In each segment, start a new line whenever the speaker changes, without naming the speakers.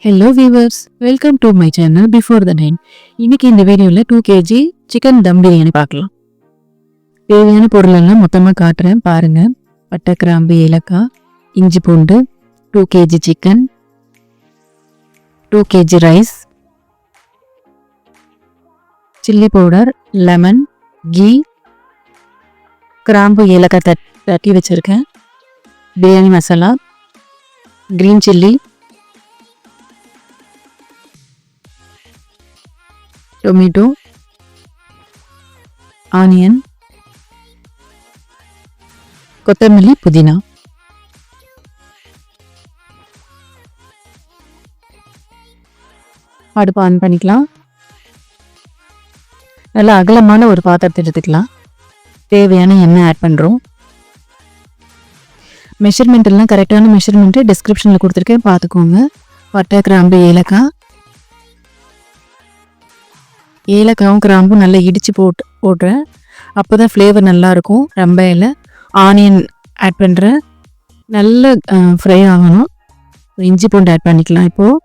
Hello viewers, welcome to my channel before the nine. இன்னைக்கு இந்த வீடியோவில் 2 kg சிக்கன் தம் பிரியாணி பார்க்கலாம். தேவையான பொருளெல்லாம் மொத்தமாக காட்டுறேன் பாருங்கள். பட்டை, கிராம்பு, ஏலக்காய், இஞ்சி பூண்டு, 2 kg chicken, 2 kg rice, chilli powder, lemon, ghee, கிராம்பு, ஏலக்காய் தட்டி வச்சுருக்கேன், biryani masala, green chilli, tomato, onion, கொத்தமல்லி, புதினா. அடுப்பு ஆன் பண்ணிக்கலாம். நல்லா அகலமான ஒரு பாத்திரத்தை எடுத்துக்கலாம். தேவையான எண்ணெய் ஆட் பண்ணுறோம். மெஷர்மெண்ட் எல்லாம் கரெக்டான மெஷர்மெண்ட்டு டிஸ்கிரிப்ஷனில் கொடுத்துருக்கேன், பார்த்துக்கோங்க. பட்டை, கிராம்பு, ஏலக்காயும் கிராம்பும் நல்லா இடித்து போடுறேன். அப்போ தான் ஃப்ளேவர் நல்லாயிருக்கும். ரொம்ப இல்லை. ஆனியன் ஆட் பண்ணுறேன். நல்ல ஃப்ரை ஆகணும். இஞ்சி பூண்டு ஆட் பண்ணிக்கலாம். இப்போது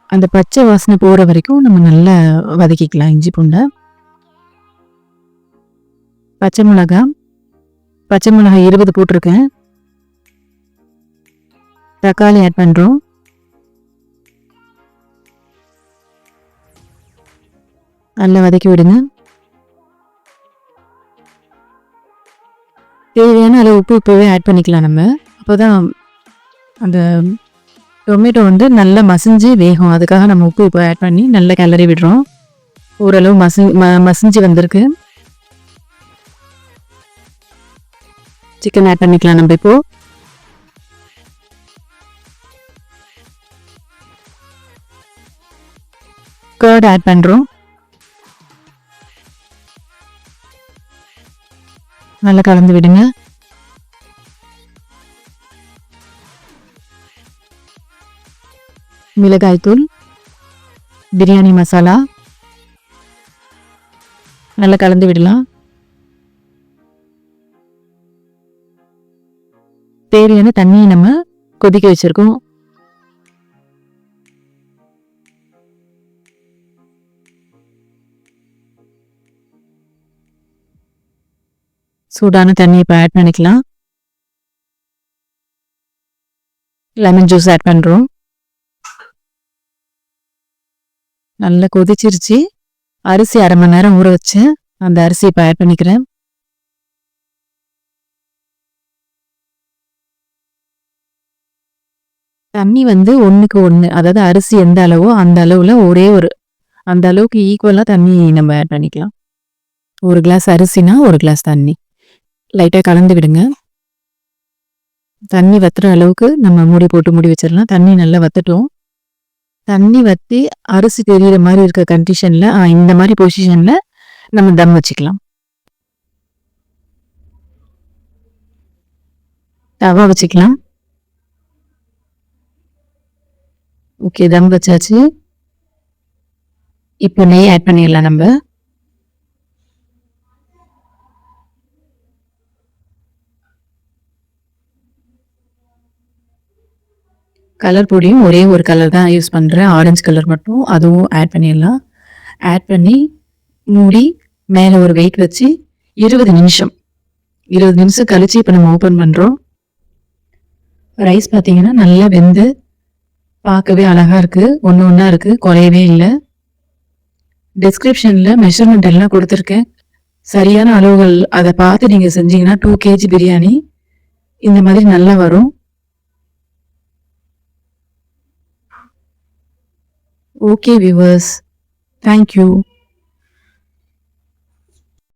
அந்த பச்சை வாசனை போகிற வரைக்கும் நம்ம நல்லா வதக்கிக்கலாம் இஞ்சி பூண்டை. பச்சை மிளகாய் 20 போட்டிருக்கேன். தக்காளி ஆட் பண்ணுறோம். நல்லா வதக்கி விடுங்க. தேவையான அளவு உப்பு இப்போவே ஆட் பண்ணிக்கலாம் நம்ம. அப்போ தான் அந்த டொமேட்டோ நல்லா மசிஞ்சு வேகும். அதுக்காக நம்ம உப்பு இப்போ ஆட் பண்ணி நல்லா கிளறி விடுறோம். ஓரளவு மசிஞ்சு வந்திருக்கு. சிக்கன் ஆட் பண்ணிக்கலாம் நம்ம இப்போது. கர்ட் ஆட் பண்ணுறோம். நல்லா கலந்து விடுங்க. மிளகாய்த்தூள், பிரியாணி மசாலா நல்லா கலந்து விடலாம். தேவையான தண்ணியை நம்ம கொதிக்க வச்சிருக்கோம். சூடான தண்ணி இப்போ ஆட் பண்ணிக்கலாம். லெமன் ஜூஸ் ஆட் பண்ணுறோம். நல்லா கொதிச்சிருச்சு. அரிசி 1/2 மணி நேரம் ஊற வச்சு அந்த அரிசி இப்போ ஆட் பண்ணிக்கிறேன். தண்ணி 1க்கு 1, அதாவது அரிசி எந்த அளவோ அந்த அளவில் அந்த அளவுக்கு ஈக்குவலாக தண்ணி நம்ம ஆட் பண்ணிக்கலாம். 1 கிளாஸ் அரிசினா 1 கிளாஸ் தண்ணி. லைட்டாக கலந்து விடுங்க. தண்ணி வத்துற அளவுக்கு நம்ம மூடி வச்சிடலாம். தண்ணி நல்லா வத்தட்டும். தண்ணி வற்றி அரிசி தெரிகிற மாதிரி இருக்க கண்டிஷனில், இந்த மாதிரி பொசிஷனில் நம்ம தம் வச்சுக்கலாம். தவா வச்சுக்கலாம். ஓகே, தம் வச்சாச்சு. இப்போ நெய் ஆட் பண்ணிடலாம் நம்ம. கலர் பொடியும் ஒரே ஒரு கலர் தான் யூஸ் பண்ணுறேன், ஆரஞ்சு கலர் மட்டும். அதுவும் ஆட் பண்ணிடலாம். ஆட் பண்ணி மூடி மேலே ஒரு வெயிட் வச்சு 20 நிமிஷம் கழிச்சு இப்போ நம்ம ஓப்பன் பண்ணுறோம். ரைஸ் பார்த்தீங்கன்னா நல்லா வெந்து பார்க்கவே அழகாக இருக்குது. ஒன்றா இருக்குது, குறையவே இல்லை. டிஸ்கிரிப்ஷனில் மெஷர்மெண்ட் எல்லாம் கொடுத்துருக்கேன். சரியான அளவுகள் அதை பார்த்து நீங்கள் செஞ்சீங்கன்னா 2 kg பிரியாணி இந்த மாதிரி நல்லா வரும். Okay viewers, thank you.